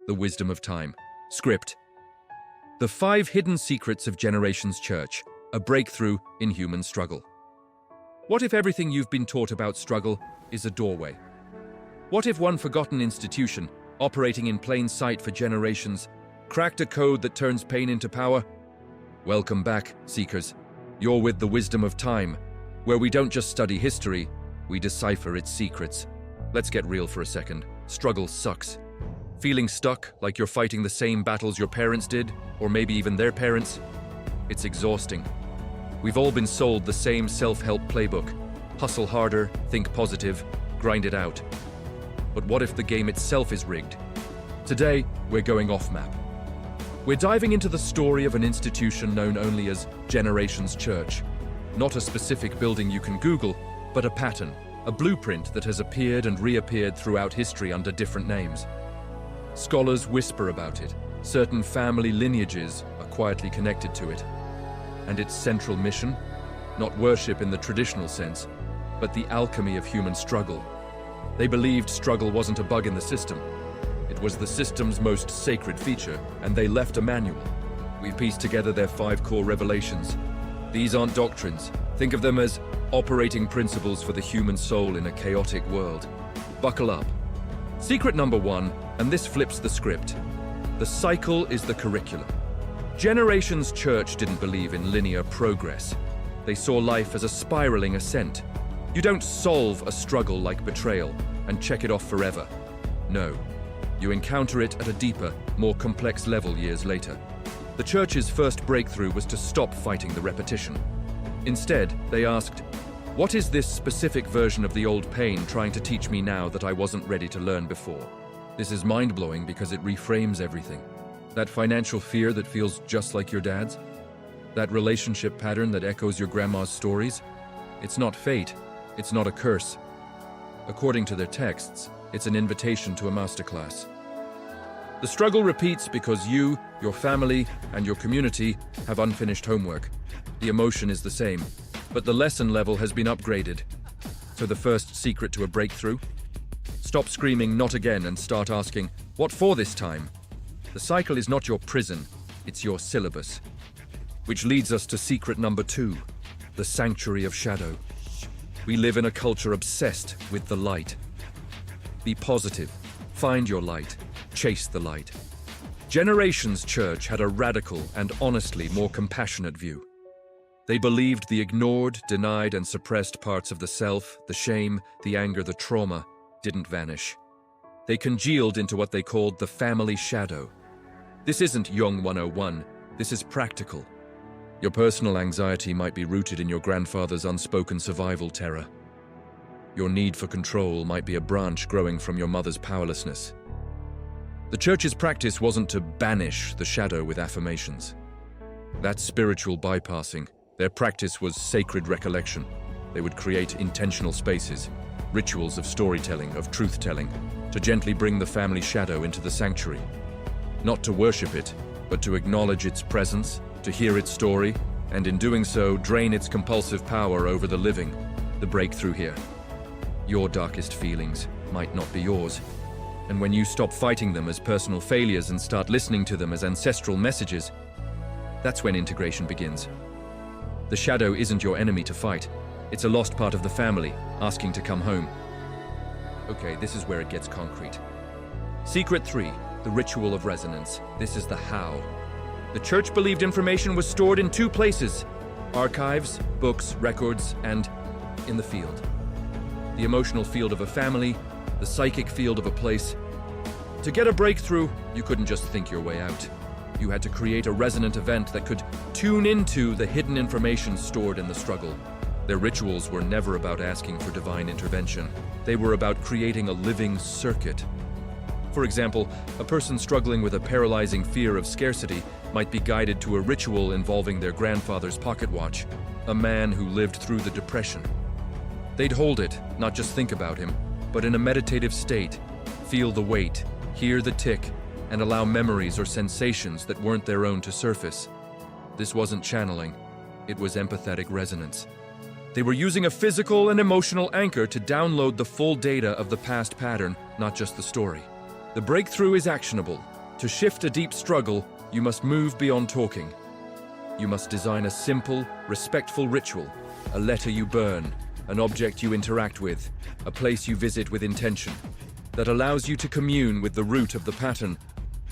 The Wisdom of Time. Script. The 5 Hidden Secrets of Generations Church, a breakthrough in human struggle. What if everything you've been taught about struggle is a doorway? What if one forgotten institution, operating in plain sight for generations, cracked a code that turns pain into power? Welcome back, Seekers. You're with the Wisdom of Time, where we don't just study history, we decipher its secrets. Let's get real for a second. Struggle sucks. Feeling stuck, like you're fighting the same battles your parents did, or maybe even their parents? It's exhausting. We've all been sold the same self-help playbook. Hustle harder, think positive, grind it out. But what if the game itself is rigged? Today, we're going off-map. We're diving into the story of an institution known only as Generations Church. Not a specific building you can Google, but a pattern, a blueprint that has appeared and reappeared throughout history under different names. Scholars whisper about it. Certain family lineages are quietly connected to it. And its central mission? Not worship in the traditional sense, but the alchemy of human struggle. They believed struggle wasn't a bug in the system. It was the system's most sacred feature, and they left a manual. We've pieced together their 5 core revelations. These aren't doctrines. Think of them as operating principles for the human soul in a chaotic world. Buckle up. Secret number 1, and this flips the script. The cycle is the curriculum. Generations Church didn't believe in linear progress. They saw life as a spiraling ascent. You don't solve a struggle like betrayal and check it off forever. No. You encounter it at a deeper, more complex level years later. The Church's first breakthrough was to stop fighting the repetition. Instead, they asked, what is this specific version of the old pain trying to teach me now that I wasn't ready to learn before? This is mind-blowing because it reframes everything. That financial fear that feels just like your dad's? That relationship pattern that echoes your grandma's stories? It's not fate. It's not a curse. According to their texts, it's an invitation to a masterclass. The struggle repeats because you, your family, and your community have unfinished homework. The emotion is the same, but the lesson level has been upgraded. So the first secret to a breakthrough? Stop screaming "not again" and start asking, what for this time? The cycle is not your prison, it's your syllabus. Which leads us to secret number 2, the sanctuary of shadow. We live in a culture obsessed with the light. Be positive, find your light, chase the light. Generations Church had a radical and honestly more compassionate view. They believed the ignored, denied, and suppressed parts of the self, the shame, the anger, the trauma, didn't vanish. They congealed into what they called the family shadow. This isn't Young 101, this is practical. Your personal anxiety might be rooted in your grandfather's unspoken survival terror. Your need for control might be a branch growing from your mother's powerlessness. The Church's practice wasn't to banish the shadow with affirmations. That's spiritual bypassing. Their practice was sacred recollection. They would create intentional spaces, rituals of storytelling, of truth-telling, to gently bring the family shadow into the sanctuary. Not to worship it, but to acknowledge its presence, to hear its story, and in doing so, drain its compulsive power over the living. The breakthrough here. Your darkest feelings might not be yours. And when you stop fighting them as personal failures and start listening to them as ancestral messages, that's when integration begins. The shadow isn't your enemy to fight. It's a lost part of the family, asking to come home. Okay, this is where it gets concrete. Secret 3, the ritual of resonance. This is the how. The Church believed information was stored in 2 places: archives, books, records, and in the field. The emotional field of a family, the psychic field of a place. To get a breakthrough, you couldn't just think your way out. You had to create a resonant event that could tune into the hidden information stored in the struggle. Their rituals were never about asking for divine intervention. They were about creating a living circuit. For example, a person struggling with a paralyzing fear of scarcity might be guided to a ritual involving their grandfather's pocket watch, a man who lived through the Depression. They'd hold it, not just think about him, but in a meditative state, feel the weight, hear the tick, and allow memories or sensations that weren't their own to surface. This wasn't channeling, it was empathetic resonance. They were using a physical and emotional anchor to download the full data of the past pattern, not just the story. The breakthrough is actionable. To shift a deep struggle, you must move beyond talking. You must design a simple, respectful ritual, a letter you burn, an object you interact with, a place you visit with intention, that allows you to commune with the root of the pattern,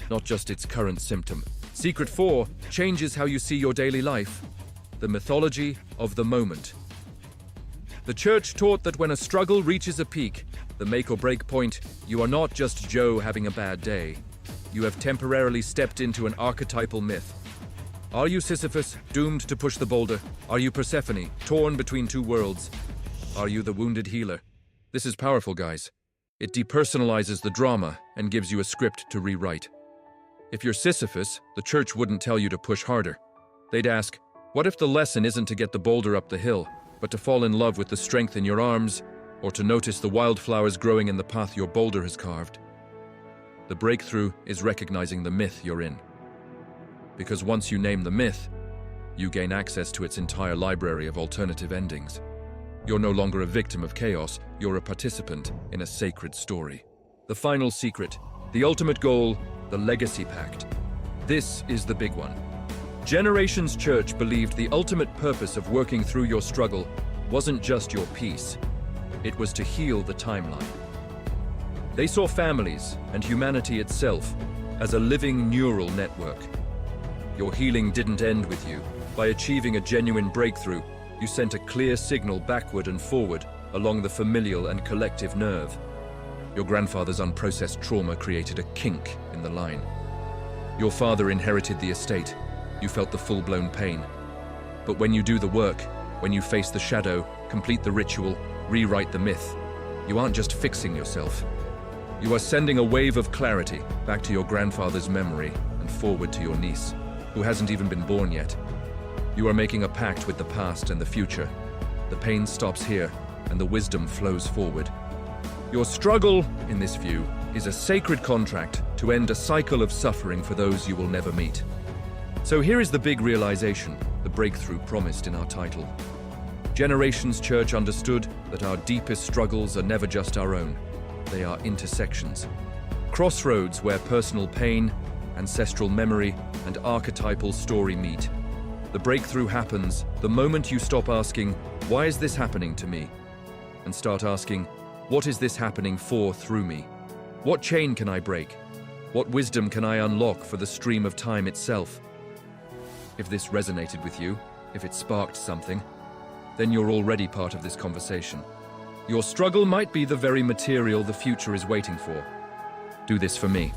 not just its current symptom. Secret 4 changes how you see your daily life, the mythology of the moment. The church taught that when a struggle reaches a peak, the make or break point, you are not just Joe having a bad day. You have temporarily stepped into an archetypal myth. Are you Sisyphus, doomed to push the boulder? Are you Persephone, torn between two worlds? Are you the wounded healer? This is powerful, guys. It depersonalizes the drama and gives you a script to rewrite. If you're Sisyphus, the church wouldn't tell you to push harder. They'd ask, what if the lesson isn't to get the boulder up the hill, but to fall in love with the strength in your arms, or to notice the wildflowers growing in the path your boulder has carved? The breakthrough is recognizing the myth you're in. Because once you name the myth, you gain access to its entire library of alternative endings. You're no longer a victim of chaos, you're a participant in a sacred story. The final secret, the ultimate goal, the legacy pact. This is the big one. Generations Church believed the ultimate purpose of working through your struggle wasn't just your peace, it was to heal the timeline. They saw families and humanity itself as a living neural network. Your healing didn't end with you. By achieving a genuine breakthrough, you sent a clear signal backward and forward along the familial and collective nerve. Your grandfather's unprocessed trauma created a kink in the line. Your father inherited the estate. You felt the full-blown pain. But when you do the work, when you face the shadow, complete the ritual, rewrite the myth, you aren't just fixing yourself. You are sending a wave of clarity back to your grandfather's memory and forward to your niece, who hasn't even been born yet. You are making a pact with the past and the future. The pain stops here, and the wisdom flows forward. Your struggle, in this view, is a sacred contract to end a cycle of suffering for those you will never meet. So here is the big realization, the breakthrough promised in our title. Generations Church understood that our deepest struggles are never just our own. They are intersections. Crossroads where personal pain, ancestral memory, and archetypal story meet. The breakthrough happens the moment you stop asking, why is this happening to me? And start asking, what is this happening for through me? What chain can I break? What wisdom can I unlock for the stream of time itself? If this resonated with you, if it sparked something, then you're already part of this conversation. Your struggle might be the very material the future is waiting for. Do this for me.